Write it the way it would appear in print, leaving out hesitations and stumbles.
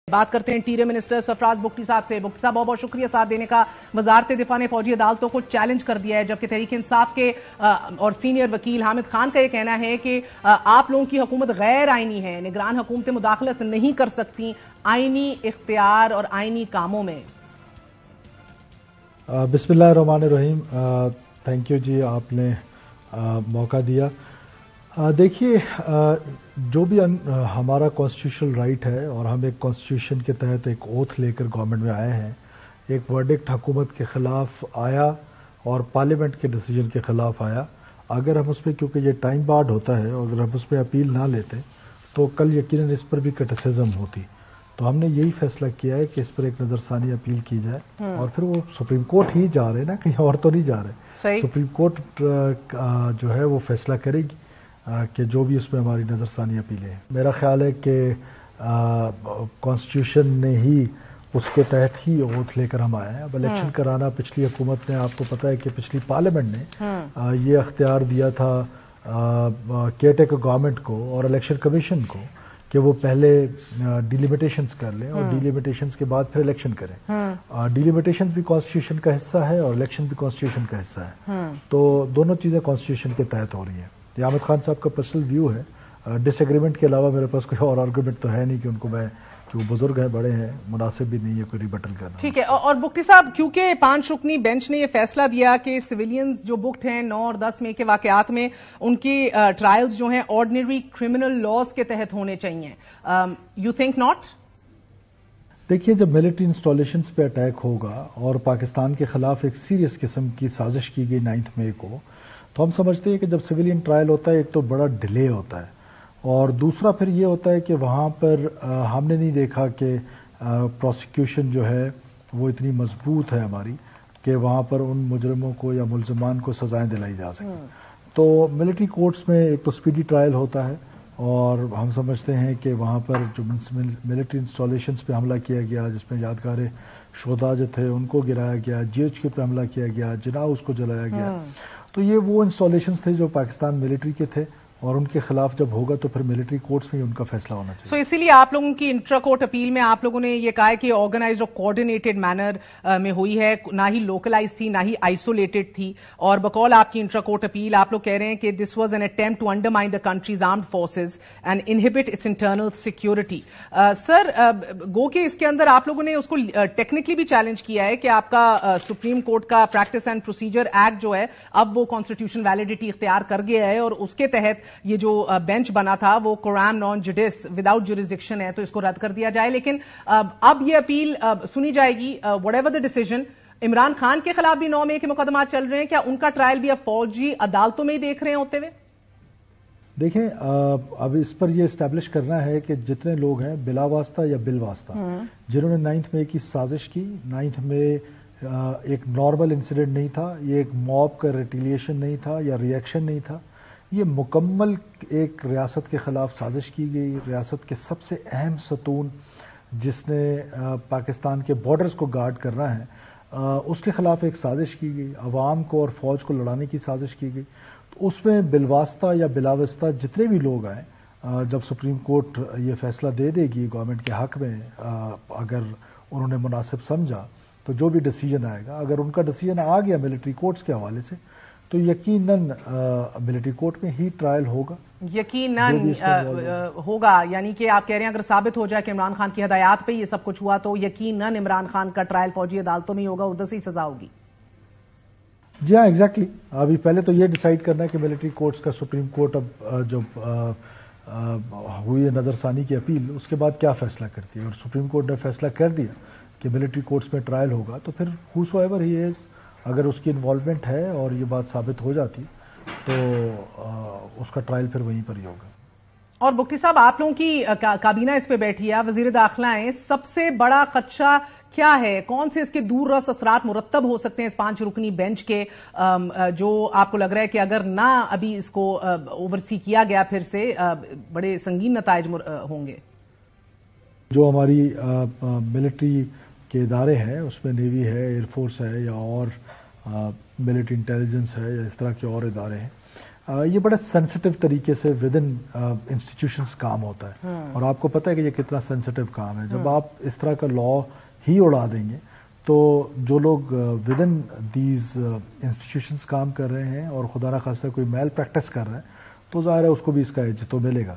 बात करते हैं इंटीरियर मिनिस्टर सरफराज बुगटी साहब से। बुगटी साहब, बहुत बहुत शुक्रिया साथ देने का। वजारत दिफा ने फौजी अदालतों को चैलेंज कर दिया है, जबकि तहरीक इंसाफ के और सीनियर वकील हामिद खान का यह कहना है कि आप लोगों की हुकूमत गैर आईनी है, निगरान हुकूमतें मुदाखलत नहीं कर सकती आईनी इख्तियार और आईनी कामों में। बिस्मिल्लाहिर्रहमानिर्रहीम। थैंक यू जी, आपने मौका दिया। देखिए, जो भी हमारा कॉन्स्टिट्यूशनल राइट है और हम एक कॉन्स्टिट्यूशन के तहत एक ओथ लेकर गवर्नमेंट में आए हैं, एक वर्डिक्ट हुकूमत के खिलाफ आया और पार्लियामेंट के डिसीजन के खिलाफ आया। अगर हम उसमें, क्योंकि ये टाइम बार्ड होता है, और अगर हम उसमें अपील ना लेते तो कल यकीनन इस पर भी क्रिटिसिज्म होती। तो हमने यही फैसला किया है कि इस पर एक नजरसानी अपील की जाए और फिर वो सुप्रीम कोर्ट ही जा रहे हैं ना, कहीं और तो नहीं जा रहे। सुप्रीम कोर्ट जो है वो फैसला करेगी कि जो भी उसमें हमारी नजरसानी अपीलें हैं। मेरा ख्याल है कि कॉन्स्टिट्यूशन ने ही उसके तहत ही ओथ लेकर हम आए हैं। अब इलेक्शन कराना पिछली हुकूमत ने, आपको पता है कि पिछली पार्लियामेंट ने ये अख्तियार दिया था केयरटेकर गवर्नमेंट को और इलेक्शन कमीशन को कि वो पहले डिलिमिटेशंस कर लें और डिलिमिटेशंस के बाद फिर इलेक्शन करें। डिलिमिटेशंस भी कॉन्स्टिट्यूशन का हिस्सा है और इलेक्शन भी कॉन्स्टिट्यूशन का हिस्सा है। तो दोनों चीजें कॉन्स्टिट्यूशन के तहत हो रही हैं। ये हामिद खान साहब का पर्सनल व्यू है। डिसएग्रीमेंट के अलावा मेरे पास कोई और आर्गूमेंट तो है नहीं कि उनको मैं, जो बुजुर्ग हैं, बड़े हैं, मुनासिब भी नहीं है कोई रिबटल करना। ठीक है। और बुगटी साहब, क्योंकि 5 रुकनी बेंच ने यह फैसला दिया कि सिविलियंस जो बुक्ड हैं 9 और 10 मई के वाकयात में, उनकी ट्रायल्स जो हैं ऑर्डिनरी क्रिमिनल लॉज के तहत होने चाहिए, यू थिंक नॉट? देखिए, जब मिलिट्री इंस्टॉलेशंस पे अटैक होगा और पाकिस्तान के खिलाफ एक सीरियस किस्म की साजिश की गई 9 मई को, तो हम समझते हैं कि जब सिविलियन ट्रायल होता है, एक तो बड़ा डिले होता है और दूसरा फिर ये होता है कि वहां पर हमने नहीं देखा कि प्रोसिक्यूशन जो है वो इतनी मजबूत है हमारी कि वहां पर उन मुजरिमों को या मुल्जिमान को सजाएं दिलाई जा सकें। तो मिलिट्री कोर्ट्स में एक तो स्पीडी ट्रायल होता है और हम समझते हैं कि वहां पर जो मिलिट्री इंस्टॉलेशंस पे हमला किया गया, जिसमें यादगार शोधा जो थे उनको गिराया गया, जीएचक्यू पे हमला किया गया, जिनाह उसको जलाया गया, तो ये वो इंस्टॉलेशंस थे जो पाकिस्तान मिलिट्री के थे और उनके खिलाफ जब होगा तो फिर मिलिट्री कोर्ट्स में ही उनका फैसला होना चाहिए। सो इसीलिए आप लोगों की इंट्रा कोर्ट अपील में आप लोगों ने ये कहा है कि ऑर्गेनाइज्ड और कोऑर्डिनेटेड मैनर में हुई है, ना ही लोकलाइज थी ना ही आइसोलेटेड थी। और बकौल आपकी इंट्रा कोर्ट अपील आप लोग कह रहे हैं कि this was an attempt to undermine the country's armed forces and inhibit its internal security. Sir, गो के इसके अंदर आप लोगों ने उसको टेक्निकली भी चैलेंज किया है कि आपका सुप्रीम कोर्ट का प्रैक्टिस एंड प्रोसीजर एक्ट जो है अब वो कॉन्स्टिट्यूशन वैलिडिटी इख्तियार कर गया है और उसके तहत ये जो बेंच बना था वो कोराम नॉन जुडिस विदाउट जुरिसडिक्शन है, तो इसको रद्द कर दिया जाए। लेकिन अब ये अपील सुनी जाएगी, whatever the decision. Imran Khan के खिलाफ भी 9 मई के मुकदमा चल रहे हैं, क्या उनका ट्रायल भी अब फौजी अदालतों में ही देख रहे हैं होते हुए? देखें, अब इस पर यह एस्टैब्लिश करना है कि जितने लोग हैं बिला वास्ता या बिल वास्ता, जिन्होंने 9 मई की साजिश की, 9 मई एक नॉर्मल इंसिडेंट नहीं था, ये एक मॉब का रिटेलिएशन नहीं था या रिएक्शन नहीं था, ये मुकम्मल एक रियासत के खिलाफ साजिश की गई। रियासत के सबसे अहम सतून जिसने पाकिस्तान के बॉर्डर्स को गार्ड करना है, उसके खिलाफ एक साजिश की गई, अवाम को और फौज को लड़ाने की साजिश की गई। तो उसमें बिलवास्ता या बिलावस्ता जितने भी लोग आए, जब सुप्रीम कोर्ट ये फैसला दे देगी गवर्नमेंट के हक में, अगर उन्होंने मुनासिब समझा, तो जो भी डिसीजन आएगा, अगर उनका डिसीजन आ गया मिलिट्री कोर्ट्स के हवाले से, तो यकीनन मिलिट्री कोर्ट में ही ट्रायल होगा। यकीनन होगा, यानी कि आप कह रहे हैं अगर साबित हो जाए कि इमरान खान की हदायत पे ये सब कुछ हुआ तो यकीनन इमरान खान का ट्रायल फौजी अदालतों में ही होगा, उधर से ही सजा होगी। जी हाँ, एग्जैक्टली। अभी पहले तो ये डिसाइड करना है कि मिलिट्री कोर्ट्स का सुप्रीम कोर्ट अब जो हुई है नजरसानी की अपील, उसके बाद क्या फैसला करती है। और सुप्रीम कोर्ट ने फैसला कर दिया कि मिलिट्री कोर्ट्स में ट्रायल होगा, तो फिर हूसोएवर ही इज, अगर उसकी इन्वॉल्वमेंट है और ये बात साबित हो जाती तो उसका ट्रायल फिर वहीं पर ही होगा। और बुगटी साहब, आप लोगों की काबीना इस पे बैठी है, वजीर दाखिला है, सबसे बड़ा खदशा क्या है? कौन से इसके दूररस असरात मुरत्तब हो सकते हैं इस 5 रुकनी बेंच के, जो आपको लग रहा है कि अगर ना अभी इसको ओवरसी किया गया फिर से बड़े संगीन नताइज होंगे? जो हमारी मिलिट्री के इदारे हैं, उसमें नेवी है, एयरफोर्स है या और मिलिट्री इंटेलिजेंस है या इस तरह के और इदारे हैं, یہ بڑے سینسٹیو طریقے سے ود ان انسٹیٹیوشنز کام ہوتا ہے، اور آپ کو پتہ ہے کہ یہ کتنا سینسٹیو کام ہے. جب آپ اس طرح کا لا ہی اڑا دیں گے تو جو لوگ ود ان دیز انسٹیٹیوشنز کام کر رہے ہیں اور خدا نخواستہ کوئی میل پریکٹس کر رہے ہیں تو ظاہر ہے اس کو بھی اس کا ایج تو ملے گا.